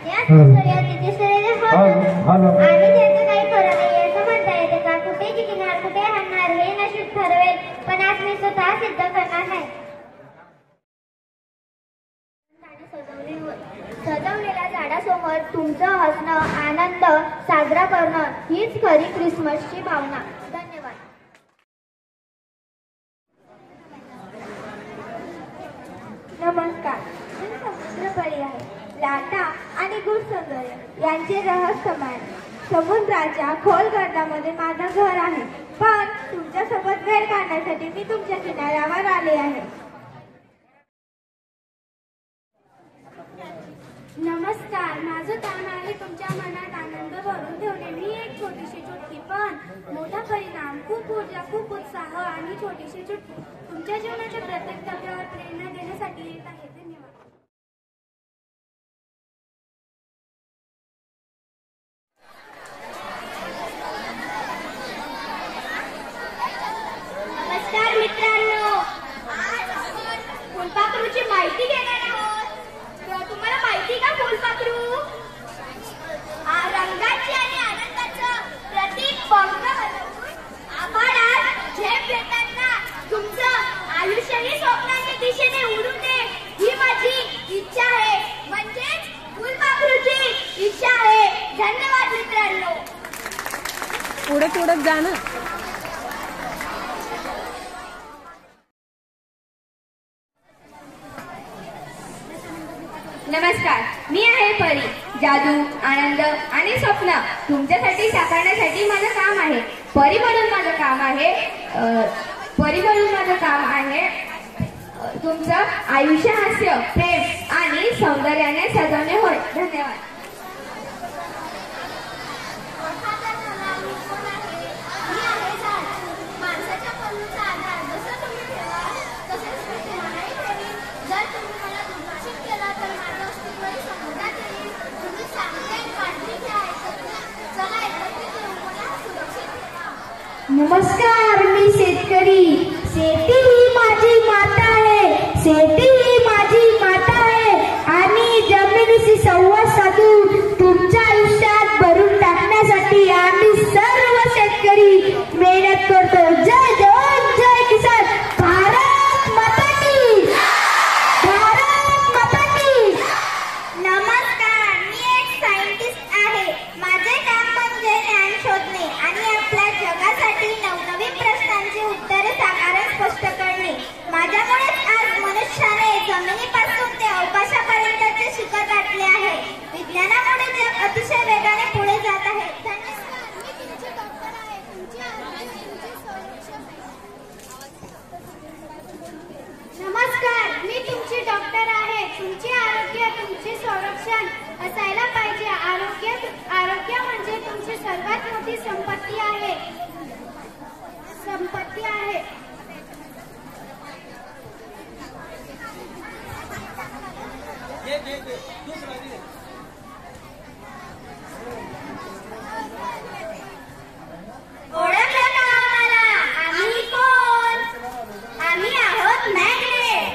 आणि त्याचं काही खरं नाही असं म्हणता येते का? कुठे जिंकणार कुठे हारणार हे नशीब ठरवेल, पण आज मी स्वतः सिद्ध करणार नाही. सजवलेल्या झाडासमोर तुमचं हसणं, आनंद साजरा करणं हीच खरी ख्रिसमसची भावना. धन्यवाद. नमस्कार. समुद्रपरी आहे, लाटा आणि गुढ सौंदर्य यांचे रहस्यमय समुद्राच्या खोल गर्दामध्ये माझं घर आहे, पण तुमच्यासोबत वेळ काढण्यासाठी मी तुमच्या किनाऱ्यावर आले आहे. नमस्कार. माझं काम आहे तुमच्या मनात आनंद भरून ठेवणे. मी एक छोटीशी चुटकी, पण मोठा परिणाम, खूप ऊर्जा, खूप उत्साह आणि छोटीशी चुटकी तुमच्या जीवनाच्या प्रत्येक टप्प्यावर प्रेरणा देण्यासाठी येत आहे. धन्यवाद. नमस्कार मित्रांनो, आज आपण फुलपाखरूची माहिती घेणार आहोत. तुम्हाला माहिती का फुलपाखरू? रंगाची आणि आनंदाचं प्रतीक पंख हलवून आभाळात झेप घेताना तुमचं आयुष्यही स्वप्नाच्या दिशेने उडू दे ही माझी इच्छा आहे, म्हणजेच फुलपाखरूची इच्छा आहे. धन्यवाद मित्रांनो. उडत उडत जा ना. नमस्कार. मी आहे परी. जादू, आनंद आणि स्वप्न तुमच्यासाठी साकारण्यासाठी माझं काम आहे. परी म्हणून माझं काम आहे तुमचं आयुष्य हास्य, प्रेम आणि सौंदर्याने सजवणे होय. धन्यवाद. नमस्कार. मी शेतकरी. शेती ही माझी माता आहे, शेती ही माझी माता आहे आणि जमिनीशी संवाद साधून तुमच्या आयुष्यात भरून टाकण्यासाठी आम्ही सर्व शेतकरी मेहनत करतो. जय जवान जय किसान. भारत माता की, भारत माता की. नमस्कार. मी एक सायंटिस्ट आहे. माझे काम म्हणजे ज्ञान शोधणे आणि आपल्या जगासाठी नवनवीन प्रश्नांची उत्तरे साकारण स्पष्ट करणे. माझ्यामुळेच आज मनुष्याने जमिनीपासून ते अवकाशापर्यंतचे शिखर गाठले आहे. विज्ञानामुळे जग अतिशय वेगाने पुढे जात आहे. नमस्कार. मी तुमची डॉक्टर आहे. तुमचे आरोग्य, तुमचे संरक्षण असायला पाहिजे. आरोग्य म्हणजे तुमची सर्वात मोठी संपत्ती आहे. ओळखलं का आम्हाला? आम्ही कोण? आम्ही आहोत मॅग्नेट.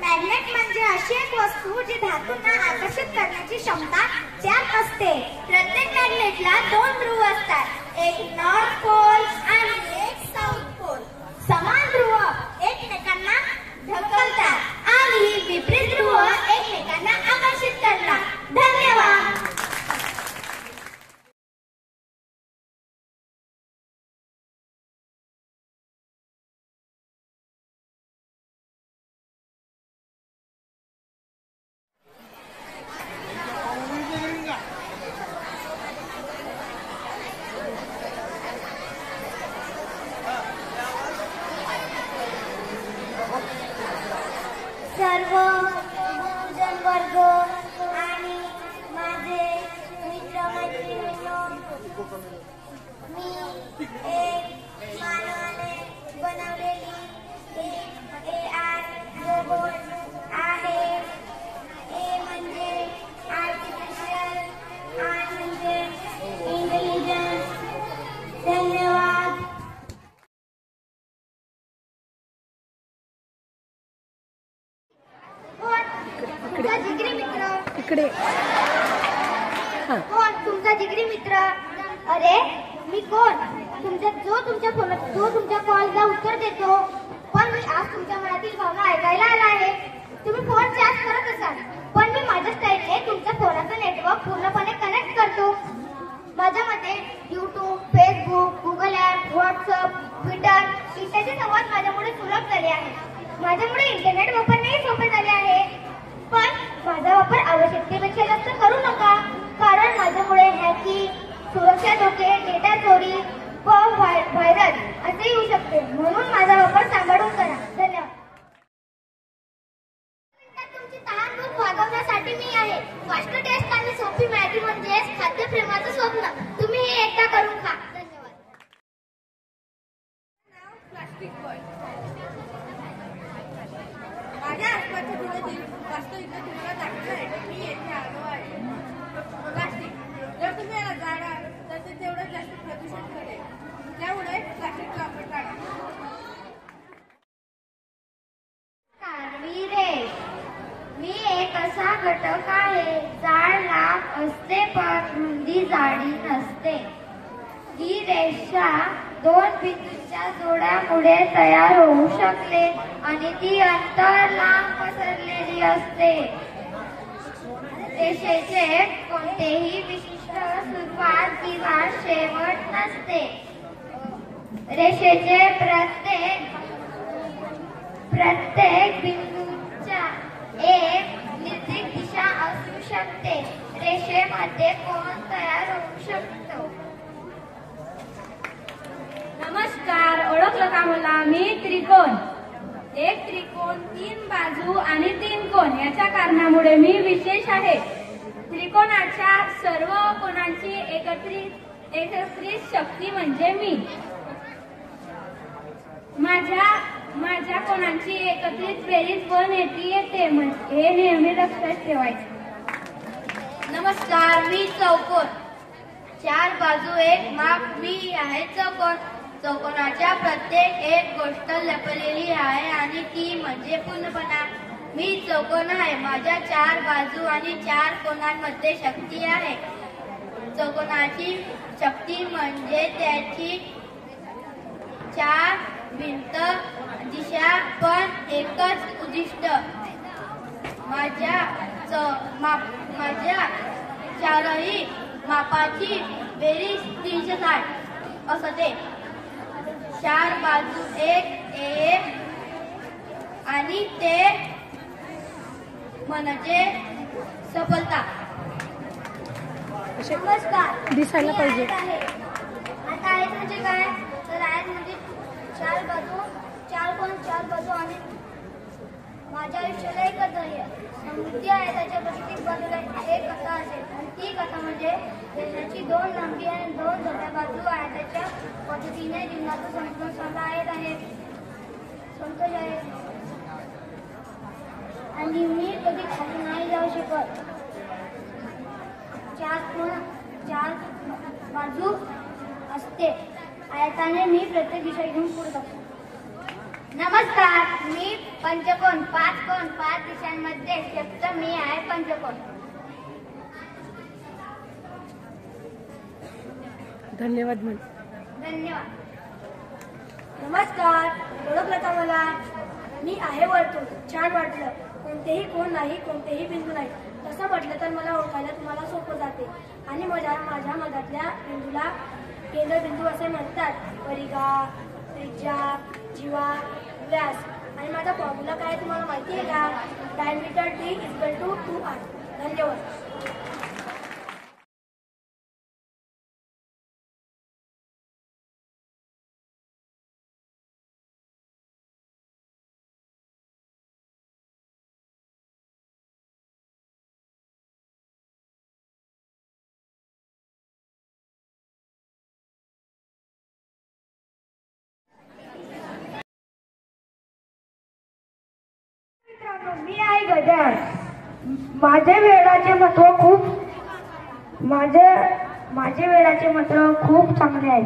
मॅग्नेट म्हणजे अशी एक वस्तू जी धातूंना आकर्षित करण्याची क्षमता त्यात असते. प्रत्येक मॅग्नेटला 2 ध्रुव असतात, एक नॉर्थ पोल आणि एक साऊथ पोल. समान ध्रुव एकमेकांना ढकलतात आणि विपरीत ध्रुव एकमेकांना आकर्षित करतात. धन्यवाद. सर्व गुरुजन वर्ग आणि माझे मित्रमैत्रिणींनो, मी एक मानवाने बनवलेली एक AI रोबोट आहे. ए म्हणजे आर्टिफिशियल, आय म्हणजे इंटेलिजन्स. धन्यवाद. इकडे. कोण? तुमचा जिगरी मित्र. अरे मी कोण? तुमच्या कॉलला उत्तर देतो. पण मी आज तुमच्या मनातील भावना ऐकायला आला आहे. तुम्ही फोन चार्ज करत असाल, पण मी माझ्या स्टाईलने तुमच्या फोनचं नेटवर्क पूर्णपणे कनेक्ट करतो. माझ्या मते YouTube, Facebook, Google app, WhatsApp, Twitter इत्यादी संवाद माझ्यामुळे सुलभ झाले आहे. माझ्यामुळे इंटरनेट वापरणेही सोपे झाले आहे. पण माझा वापर आवश्यकतेपेक्षा जास्त करू नका, कारण माझ्यामुळे हॅकिंग, सुरक्षा धोके, डेटा चोरी व व्हायरस असे येऊ शकते. म्हणून माझा वापर सांभाळून करा. धन्यवाद. तुमची तहान भूक भागवण्यासाठी मी आहे. फास्ट टेस्ट आणि सोपी मॅगी म्हणजेच खाद्यप्रेमाचं स्वप्न. तुम्ही हे एकदा करून खा. धन्यवाद. Plastic boy. माझ्या आसपासच्या जिल्ह्यातील वास्तविकता तुम्हाला दाखवण्यासाठी मी येथे आलो आहे. प्लास्टिक जर तुम्ही याला जाणार तर ते तेवढं जास्त प्रदूषण करेल. त्यामुळे प्लास्टिकचा वापर टाळा. मी एक असा घटक आहे, जाड लांब असते पण रुंदी जाडी नसते. ही रेषा दोन बिंदूंच्या जोड्यामुळे तयार होऊ शकते आणि ती अंतर लांब पसरलेली असते. रेषेचे कोणतेही विशिष्ट सुरुवात किंवा शेवट नसते. रेषेचे प्रत्येक बिंदूच्या एक निर्दिष्ट दिशा असू शकते. रेषेमध्ये कोन तयार होऊ शकतो. नमस्कार, ओळखलं का मला? मी त्रिकोण. एक त्रिकोण, 3 बाजू आणि 3 कोण याच्या कारणामुळे मी विशेष आहे. त्रिकोणाच्या सर्व कोणांची एकत्रित शक्ती म्हणजे मी. माझ्या कोणांची एकत्रित बेरीज 180 येते. हे नेहमी लक्षात ठेवायचे. नमस्कार, मी चौकोन. 4 बाजू एक माप. मी आहे चौकोन. चौकोनाच्या प्रत्येक एक गोष्ट लपलेली आहे आणि ती म्हणजे पूर्णपणा. मी चौकोन आहे. माझ्या 4 बाजू आणि 4 कोणांमध्ये शक्ती आहे. चौकोनाची शक्ती म्हणजे त्याची 4 भिंत दिशा पण एकच उद्दिष्ट. माझ्या चारही मापाची बेरीज 360 असते. 4 बाजू एक आणि ते म्हणजे सफलता. नमस्कार, दिसायला पाहिजे. आता आहेत म्हणजे काय? तर आहेत म्हणजे 4 बाजू, 4 कोण, 4 बाजू आणि माझ्या आयुष्याला एक कथा आहे. समृद्धी आहे. त्याच्या प्रत्येक बाजूला एक कथा असेल आणि ती कथा म्हणजे देशाची 2 लांबी आणि 2 जोड्या बाजू आहे. त्याच्या पद्धतीने जीवनाचं संतोष आहे. संतोष आहे आणि मी कधी खाली नाही जाऊ शकत. 4 बाजू असते. आयताने मी प्रत्येक दिशा घेऊन पुढे जातो. नमस्कार, मी पंचकोन. 5 कोण, 5 दिशांमध्ये शब्द. मी आहे पंचकोन. धन्यवाद. धन्यवाद. नमस्कार, ओळखलं का मला? मी आहे वर्तुळ. छान वाटलं. कोणतेही कोण नाही, कोणतेही बिंदू नाही. तसं म्हटलं तर मला ओळखायला तुम्हाला सोपं जाते. आणि माझ्या मधातल्या बिंदूला केंद्रबिंदू असे म्हणतात. परिघा, त्रिज्या, जीवा, व्यास. आणि माझा फॉर्म्युला काय तुम्हाला माहिती आहे का? Diameter D = 2R. धन्यवाद. मी आहे गजान. माझे वेळाचे महत्त्व खूप चांगले आहे.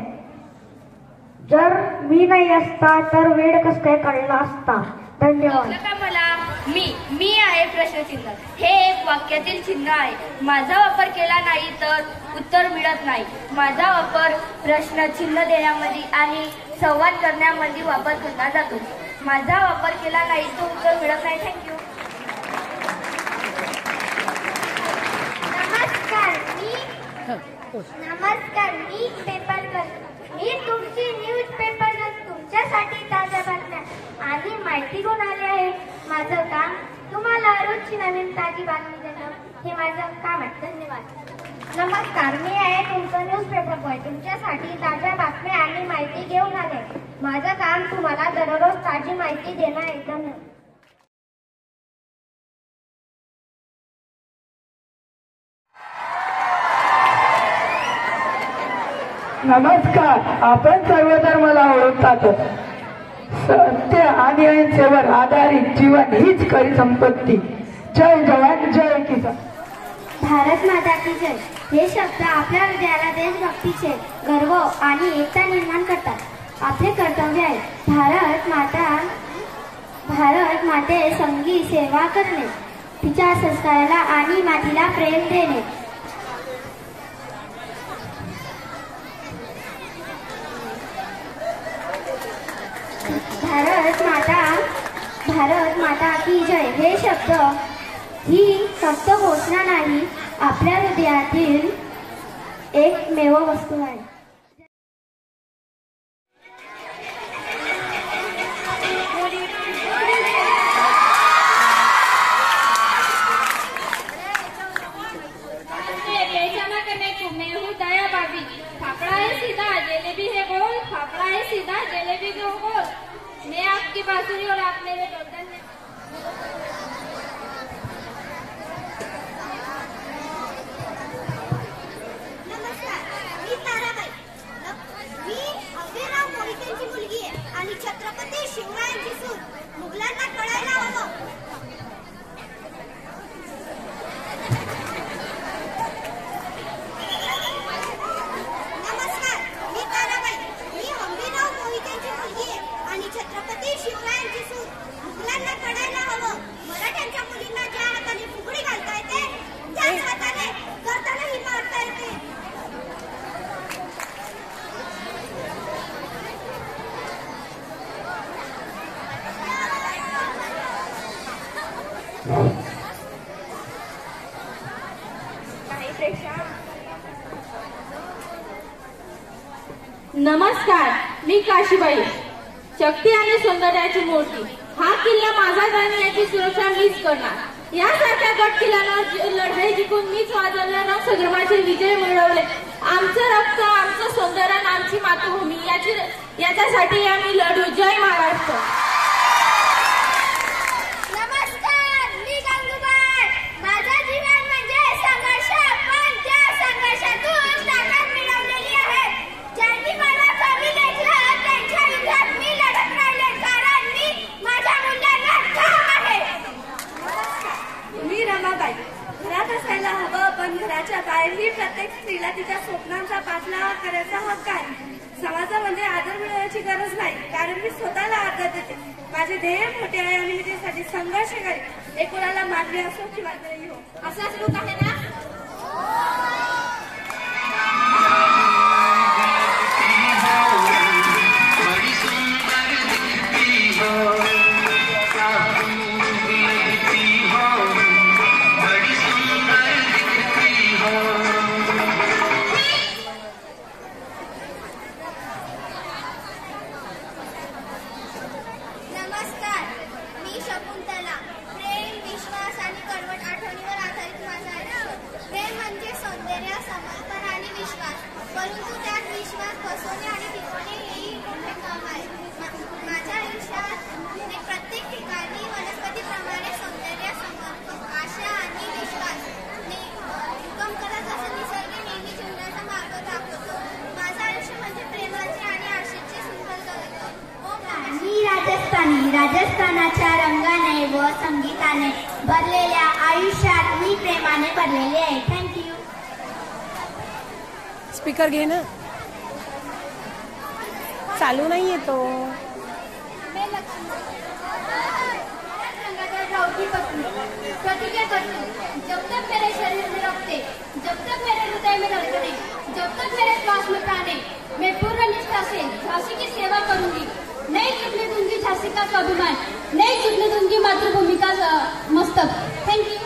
जर मी नाही असता तर वेळ कसं काय कळला असता. धन्यवाद. मला मी आहे प्रश्नचिन्ह. हे एक वाक्यातील चिन्ह आहे. माझा वापर केला नाही तर उत्तर मिळत नाही. माझा वापर प्रश्नचिन्ह देण्यामध्ये आणि संवाद करण्यामध्ये वापर केला जातो. माझा वापर केला नाही तर उत्तर मिळत नाही. थँक्यू. नमस्कार, मी पेपर करतो. मी तुमची न्यूज पेपर तुमच्यासाठी ताज्या बातम्या आणि माहिती घेऊन आले आहे. माझं काम तुम्हाला रोजची नवीन ताजी बातमी देणं हे माझं काम आहे. धन्यवाद. नमस्कार, मी आहे तुमचं न्यूज पेपर बॉय. तुमच्यासाठी ताज्या बातम्या आणि माहिती घेऊन आले. माझं काम तुम्हाला दररोज ताजी माहिती देणं आहे. धन्यवाद. नमस्कार, आपण सर्वजण मला ओळखतातच. सत्य आणि अहिंसेवर आधारित जीवन हीच खरी संपत्ती. जय जवान, जय किसान. भारत माता की जय हे शब्द आपल्या हृदयाला देशभक्तीचे गर्व आणि एकता निर्माण करतात. आपले कर्तव्य आहे भारत माते संगी सेवा करणे, तिच्या संस्काराला आणि मातीला प्रेम देणे. भारत माता की जय हे शब्द ही फक्त घोषणा नाही, आपल्या हृदयातील एकमेव वस्तू आहे. फाफड़ा है सीधा जलेबी है गोल, फाफड़ा है सीधा जलेबी है गोल. मैं आपकी बांसुरी और आप मेरे ढोलक. नमस्कार, मी ताराबाई. मी अभिराव मोहितेंची मुलगी आहे आणि छत्रपती शिवरायांची सून. मुघलांना कळायला हवं. छत्रपती शिवरायांची सून. मुघलांना कळायला हवं. मराठ्यांच्या मुलींना ज्या हाताने फुगडी घालता येते त्याच हाताने करतानाही मारता येते. नमस्कार, मी काशीबाई. शक्ती आणि सौंदर्याची मूर्ती. हा किल्ला माझाच आणि याची सुरक्षा मीच करणार. यासारख्या गट किल्ल्यानं लढाई जिंकून मीच माझ्या संग्रामाचे विजय मिळवले. आमचं रक्त, आमचं सौंदर्य आणि आमची मातृभूमी याच्यासाठी आम्ही लढू. जय महाराष्ट्र. नमस्कार, मी गंगूबाई. माझं जीवन म्हणजे संघर्ष, पण त्या संघर्षातून ताकद मिळवलेली आहे. ज्यांनी मला कमी लेखलं त्यांच्या विरोधात मी लढत राहिले, कारण मी माझ्या मुलांना ठाम आहे. मी रमाबाई. घरात असायला हवं, पण घराच्या बाहेरही प्रत्येक स्त्रीला तिच्या स्वप्नांचा पाठलावा करायचा हक्क आहे. समाजामध्ये आदर मिळवण्याची गरज नाही, कारण मी स्वतःला आदर देते. माझे ध्येय मोठे आहे आणि मी त्यासाठी संघर्ष करेन. हे कोणाला मानवी असो किंवा नाही हो. असाच लोक आहे ना. नमस्कार, मी शकुंतला. प्रेम, विश्वास आणि कडवट आठवणीवर आधारित माझा आयुष्य. प्रेम म्हणजे सौंदर्य, समर्पण आणि विश्वास, परंतु त्यात विश्वास बसवणे आणि टिकवणे हेही मोठे काम आहे. माझ्या आयुष्यात प्रत्येक ठिकाणी वनस्पतीप्रमाणे सौंदर्य, समर्पण, आशा आणि विश्वास हुकम करत असं निसर्ग नेहमी जीवनाचा मार्ग दाखवतो. माझं आयुष्य म्हणजे प्रेमाचे आणि आशेचे सुंदर जगत. मी राजस्थानाच्या रंगाने व संगीताने भरलेल्या आयुष्यात मी प्रेमाने भरलेले आहे. थँक्यू. स्पीकर घे ना, चालू नाहीये तो. रंगाच्या गावठी प्रतिज्ञा करती हूँ, जब तक मेरे शरीर में रखते, जब तक मेरे हृदय में धड़कने, जब तक मेरे श्वास में प्राणे, मैं पूर्ण निष्ठा से झांसी की सेवा करूंगी। नहीं झुकने दूंगी झांसी का स्वाभिमान, नहीं झुकने दूंगी मातृभूमि का मस्तक। Thank you.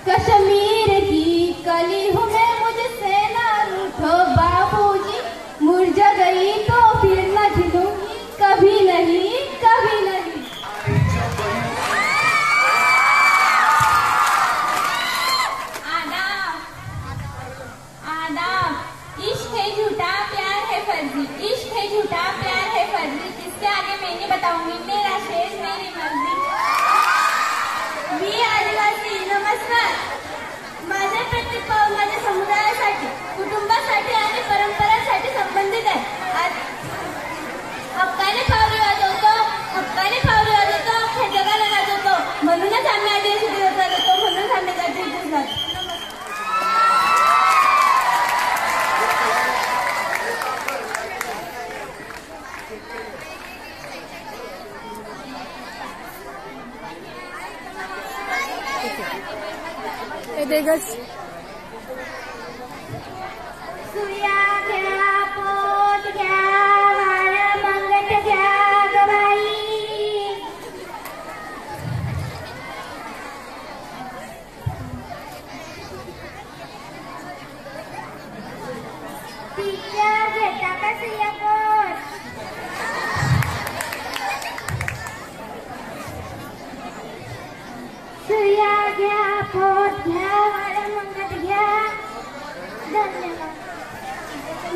कश्मीर की कली हूँ मैं, मुझसे ना रूठो बाबूजी, मुरझा गई तो फिर न झिलूंगी, कभी नहीं कभी नहीं। आदाब आदाब, इश्क है झूठा प्यार है फर्जी, इश्क है झूठा प्यार है फर्जी, इसके आगे मैं नहीं बताऊंगी, मेरा शेष मेरी मर्जी। मी आदिवासी, नमस्कार। माझे प्रत्येक पाऊल माझ्या समुदायासाठी, कुटुंबासाठी आणि परंपरांसाठी संबंधित आहे। हक्काने पावले वाजवतो, हक्काने पावले वाजवतो, अख्ख्या जगाला गाजवतो, म्हणूनच आम्ही आदिवासी दिवस गाजवतो, म्हणूनच आम्ही आदिवासी दिवस गाजवतो। सुया घ्या, पोट घ्या, वार मंगट घ्या गबाई, तिच्या घेता का सुया पोट, सुया घ्या, पोट घ्या, वार मंगट घ्या। धन्यवाद।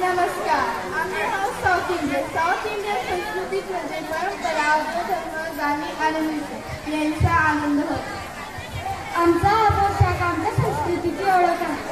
नमस्कार, आम्ही आहोत साऊथ इंडियन। साऊथ इंडियन संस्कृतीत म्हणजे परंपरा, धर्म, गाणी आणि नृत्य यांचा आनंद होतो। आमचा हा पोशाख आमच्या संस्कृतीची ओळख आहे।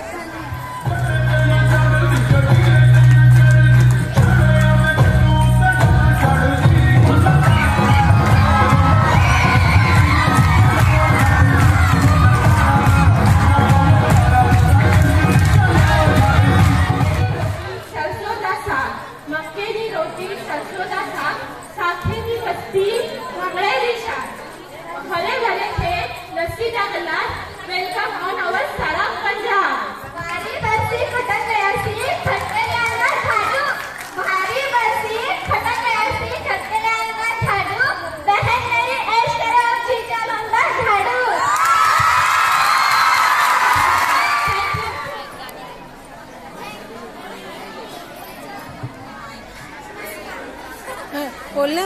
बोलना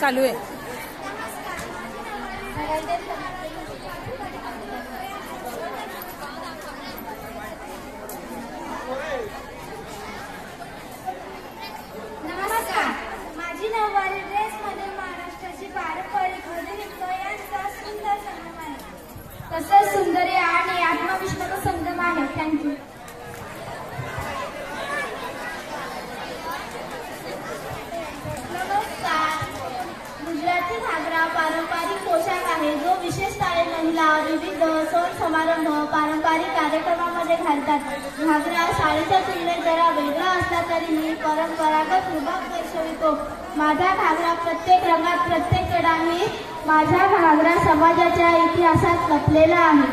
चालू आहे। नमस्कार, माझी नऊवारी ड्रेस मध्ये महाराष्ट्राची पारंपरिक नृत्य यांचा सुंदर संगम आहे, तसंच सुंदरी आणि आत्मविश्वासाचा संगम आहे। थँक्यू। गुजराती घागरा पारंपरिक पोशाख आहे, जो विशेषतः महिला विविध सण समारंभ पारंपरिक कार्यक्रमामध्ये घालतात। घागरा साडीच्या तुलनेत जरा वेगळा असला तरीही परंपरागत विभाग दर्शवितो। माझा घागरा प्रत्येक रंगात, प्रत्येक कडाही माझा घागरा समाजाच्या इतिहासात लपलेला आहे।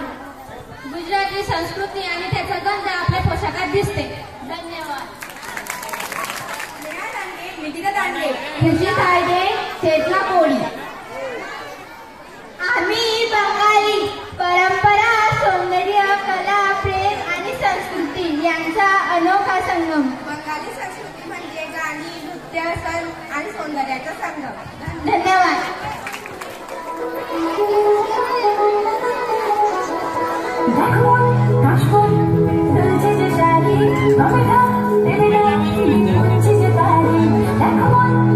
गुजराती संस्कृती आणि त्याचा गंध आपल्या पोशाखात दिसते। धन्यवाद। खुशी तायडे, चेतना कोळी। आम्ही बंगाली, परंपरा, सौंदर्य, कला, प्रेम आणि संस्कृती यांचा अनोखा संगम। बंगाली संस्कृती म्हणजे गाणी, नृत्य, सण आणि सौंदर्याचा संगम। धन्यवाद। Come on,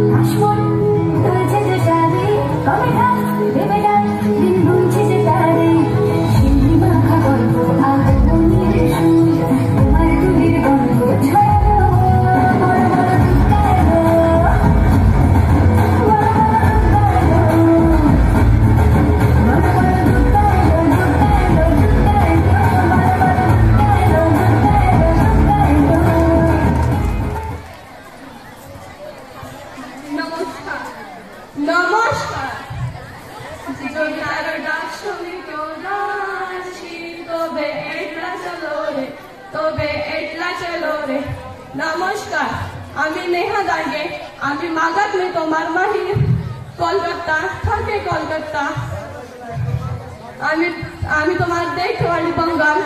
खेळाचे लोरे. नमस्कार, आम्ही नेहा दांडगे. आम्ही मागत में तुम्हार माही कोलकाता ठाके कोलकाता. आम्ही तुम्हार देखवाली बंगाल.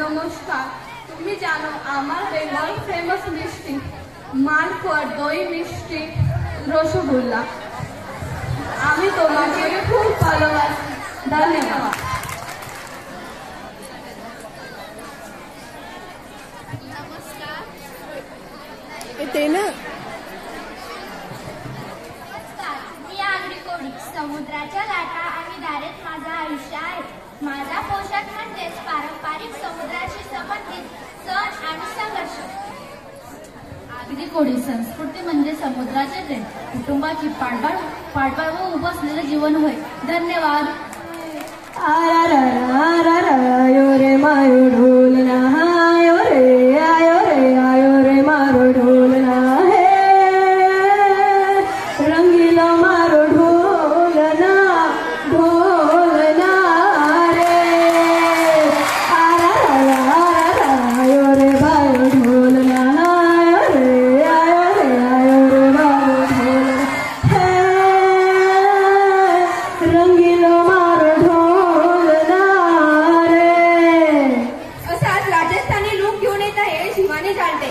नमस्कार, तुम्ही जानो আমার বেঙ্গল ফেমাস মিষ্টি মালপোয়া দই মিষ্টি রসগোল্লা. আমি তোমাকে খুব ভালোবাসি. ধন্যবাদ. ते ना मी आगरी कोडी. समुद्राच्या लाटा आणि दारेत माझं आयुष्य आहे. माझा पोशाख म्हणजेच पारंपरिक समुद्राशी संबंधित सण आणि संघर्ष. आगरी कोळी संस्कृती म्हणजे समुद्राचे प्रेम, कुटुंबाची पाठबळ व उभं असलेलं जीवन होय. धन्यवाद. आयो रे मायो ढोलना, आयो रे आयो रे मारो ढोलना है. रंगीला मारो ढोलना ढोलना रे. आयो रे मायो ढोलना, आयो रे मारो ढोलना है. रंगीला मारो ढोलना रे. असाच राजस्थानी लूक घेऊन येत आहे शिवानी जाणते.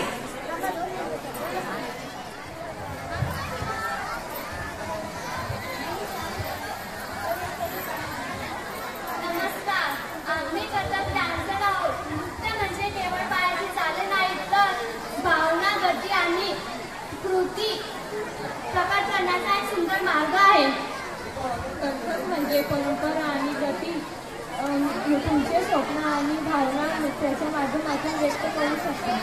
नमस्कार, आम्ही कथक डान्सर आहोत. नृत्य म्हणजे केवळ पायाची चाले नाही, तर भावना, गती आणि कृती प्रकट करण्याचा एक सुंदर मार्ग आहे. कथक म्हणजे परंपरा आणि गती. तुमचे स्वप्न आणि भावना नृत्याच्या माध्यमातून व्यक्त करू शकता.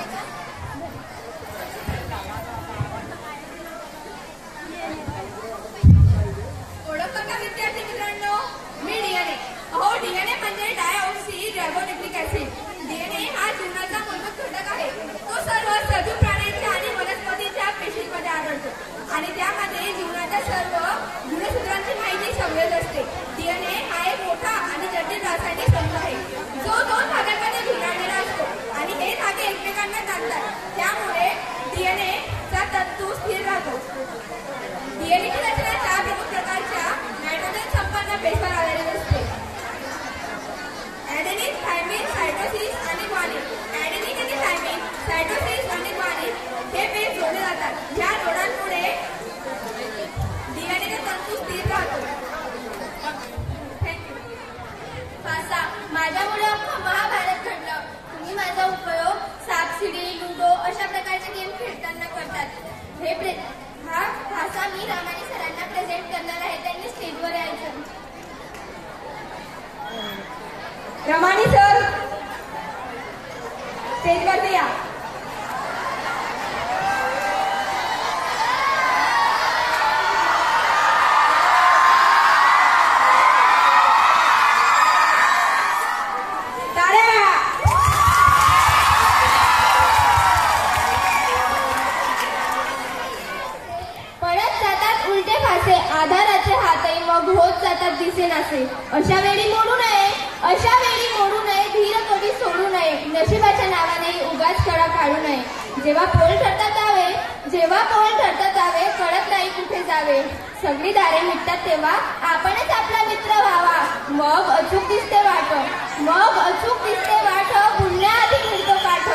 ओळखता का विद्यार्थी मित्रांनो? मी डीएनए. अहो, डीएनए म्हणजे डायऑक्सी रायबोन्यूक्लिक ऍसिड. डीएनए हा जीवनाचा मूलभूत घटक आहे. तो सर्व सजीव प्राण्यांच्या आणि वनस्पतींच्या पेशींमध्ये आढळतो आणि त्यामध्ये जीवनाच्या सर्व गुणसूत्रांची माहिती संग्रहित असते. डीएनए हा एक मोठा आणि जटिल रासायनिक संघ आहे जो 2 भागांमध्ये विभागलेला असतो आणि हे धागे एकमेकांना बांधतात. त्यामुळे डीएनए चा तंतू स्थिर राहतो. डीएनएची रचना 4 प्रमुख प्रकारच्या नायट्रोजन संपन्न बेसवर आधारित असते. ॲडेनिन, थायमिन, सायटोसिस आणि ग्वानिन. ॲडेनिन आणि थायमिन, सायटोसिस आणि ग्वानिन हे बेस जोडले जातात. या जोडांमुळे डीएनएचा तंतू स्थिर राहतो. फासा, माझ्यामुळे अख्खं महाभारत घडलं. तुम्ही माझा उपयोग सापशिडी, लुडो अशा प्रकारचे गेम खेळताना करतात. हा फासा मी रामानी सरांना प्रेझेंट करणार आहे. त्यांनी स्टेजवर यायचं. रमानी सर स्टेजवरती या. पडत जातात उलटे फासे, आधाराचे हातही मग होत जातात दिसेनासे. अशा वेळी मोडू नये, अशा वेळी मोडू नये. धीर कधी सोडू नये. नशिबाच्या नावाने उगाच कडा काढू नये. जेव्हा पोल ठरतात जावे, कळत नाही कुठे जावे. सगळी दारे मिटतात तेव्हा आपणच आपला मित्र व्हावा. मग अचूक दिसते वाट, पुण्याआधी मिळतो काठ.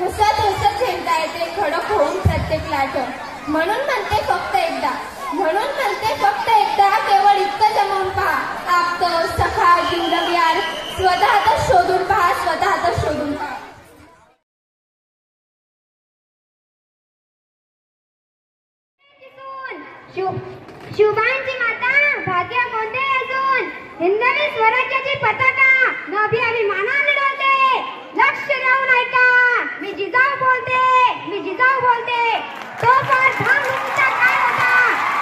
हसत झेलता येते खडक होऊन प्रत्येक लाट. म्हणून म्हणते फक्त एकदा केवळ इतकं जमवून पहा. आप्त, सखा, जिवलग यार स्वतःतच शोधून पहा. शुभांची माता भाग्य कोणते अजून. हिंदवी स्वराज्याची पताका नभी अभिमानाने डोलते. लक्ष देऊन ऐका, मी जिजाऊ बोलते. तो पार थांब तुमचा काय होता.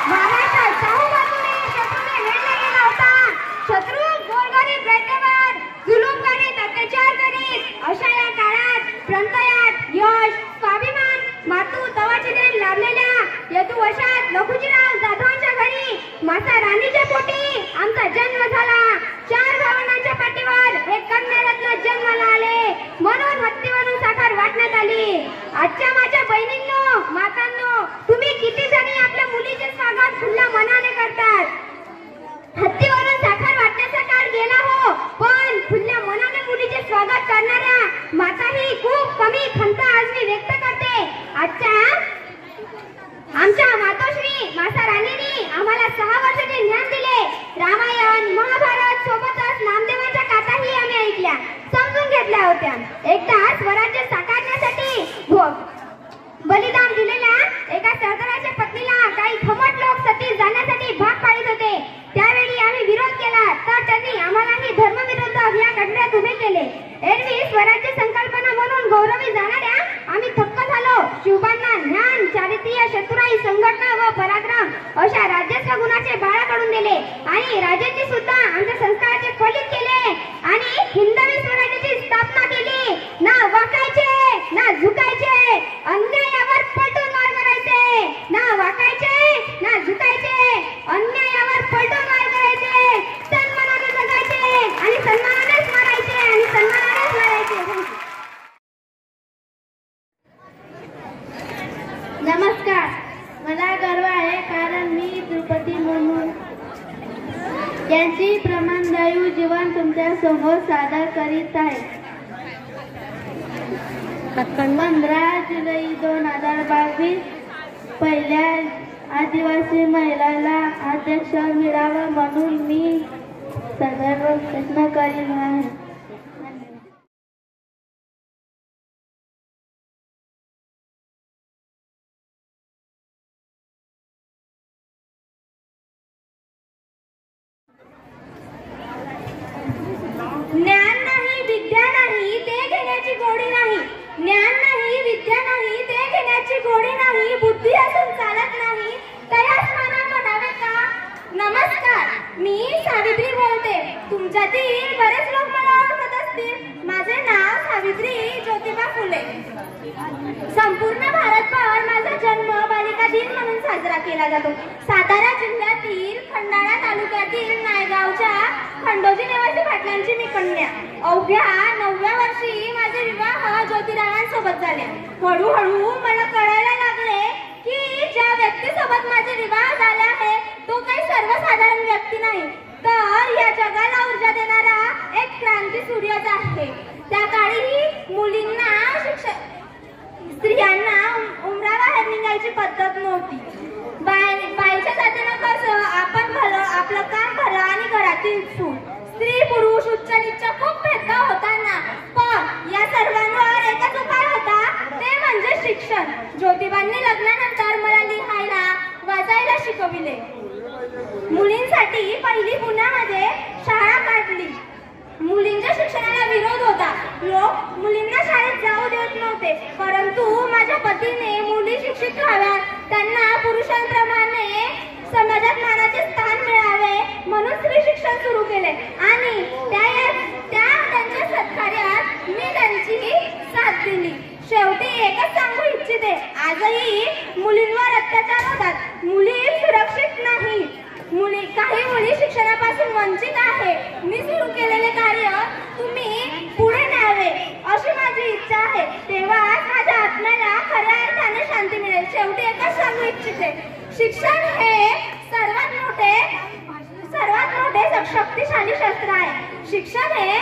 महाराष्ट्र चाहू बाजूने शत्रूने वेढला गेला होता. शत्रू गोरगरीब रयतेवर जुलूम करीत, अत्याचार करीत. अशा या काळात प्रंतयात यश, स्वाभिमान, मातू तवाची देण लाभलेल्या यदुवशात लखुजीराव जाधवांच्या घरी माता राणीच्या पोटी आमचा जन्म झाला. 4 भावंडांच्या पाठीवर एक कन्यारत्न जन्माला आले, म्हणून हत्तीवरून साखर वाटण्यात आली. आजच्या माझ्या बहिणींनो, मातांनो, तुम्ही किती जणी आपल्या मुलीचे स्वागत खुल्या मनाने करतात. हत्तीवरून साखर वाटण्याचा काळ गेला हो, पण खुल्या मनाने मुलीचे स्वागत करणाऱ्या माताही खूप कमी खंत आज मी व्यक्त करते. आमच्या मातोश्री माता राणींनी आम्हाला 6 वर्षाचे ज्ञान दिले. रामायण, महाभारत सोबतच नामदेवाच्या कथाही आम्ही ऐकल्या, समजून घेतल्या होत्या. एकदा स्वराज्य साकारण्यासाठी बलिदान दिलेल्या एका सरदाराच्या पत्नीला काही खमट लोक सती जाण्यासाठी भाग पाडित होते. त्यावेळी आम्ही विरोध केला, तर त्यांनी आम्हालाही धर्मविरुद्ध अभियान घडण्यात उभे केले. एरवी स्वराज्य संकल्पना म्हणून गौरवी जाणाऱ्या आम्ही थक्क झालो. शिवबांना ज्ञान, चारित्र्य, चतुराई, संघटना व पराक्रम अशा राजस्व गुणाचे बाळा काढून दिले आणि राजांनी सुद्धा आमच्या संस्काराचे फलित केले आणि हिंदवी स्वराज्याची स्थापना केली. ना वाकायचे ना झुकायचे, अन्यायावर पलटून मार करायचे. ना वाकायचे ना झुकायचे, अन्यायावर पलटून मार करायचे. सन्मानाने जगायचे आणि सन्मानानेच मारायचे आणि सन्मानानेच मारायचे. नमस्कार, मला गर्व आहे कारण मी द्रौपदी मुर्मू यांची प्रमाणदायी जीवन तुमच्या समोर सादर करीत आहे. 15 जुलै 2022 पहिल्या आदिवासी महिलाला अध्यक्ष मिळावं म्हणून मी सर्व प्रयत्न करीत आहे. ज्ञान नाही, विद्या नाही, ते घेण्याची गोडी नाही. ज्ञान नाही, विद्या नाही, ते घेण्याची गोडी नाही. बुद्धी असून चालत नाही, तयास माना म्हणावे का? नमस्कार, मी सावित्री बोलते. तुमच्यातील बरेच लोक मला ओळखत असतील. माझे नाव सावित्री ज्योतिबा फुले. संपूर्ण भारतभर माझा जन्म बालिका दिन म्हणून साजरा केला जातो. सातारा जिल्ह्यातील खंडाळा तालुक्यातील नायगावच्या खंडोजी निवासी पाटलांची मी कन्या. अवघ्या 9व्या वर्षी माझे विवाह ज्योतिरावांसोबत झाले. हळूहळू मला कळायला लागले की ज्या व्यक्तीसोबत माझे विवाह झाले आहे तो काही सर्वसाधारण व्यक्ती नाही, तर या जगाला ऊर्जा देणारा एक क्रांती सूर्यच आहे. त्या काळी मुलींना स्त्रियांना उमराबाहेर निघायची पद्धत नव्हती. बाईच्या जातीनं कसं आपण भलं, आपलं काम भलं आणि घरातील सूट. स्त्री पुरुष उच्च नीच खूप भेदभाव होताना, पण या सर्वांवर एकच उपाय होता, ते म्हणजे शिक्षण. ज्योतिबांनी लग्नानंतर मला लिहायला वाचायला शिकविले. मुलींसाठी पहिली पुण्यामध्ये शाळा काढली. मुलींच्या शिक्षणाला विरोध होता. लोक मुलींना शाळेत जाऊ देत नव्हते, परंतु माझ्या पतीने मुली शिक्षित व्हाव्यात, त्यांना पुरुषांप्रमाणे समाजात मानाचे स्थान मिळावे म्हणून स्त्री शिक्षण सुरू केले आणि त्यांच्या सत्कार्यात मी त्यांची साथ दिली. शेवटी एकच सांगू इच्छिते, आजही मुलींवर अत्याचार होतात. मुली सुरक्षित नाही. काही मुली शिक्षणापासून वंचित आहे. मी सुरू केलेले कार्य तुम्ही पुढे न्यावे अशी माझी इच्छा आहे. तेव्हा माझ्या आत्म्याला खऱ्या अर्थाने शांती मिळेल. शेवटी एकच सांगू इच्छिते, शिक्षण हे सर्वात मोठे शक्तिशाली शस्त्र आहे. शिक्षण हे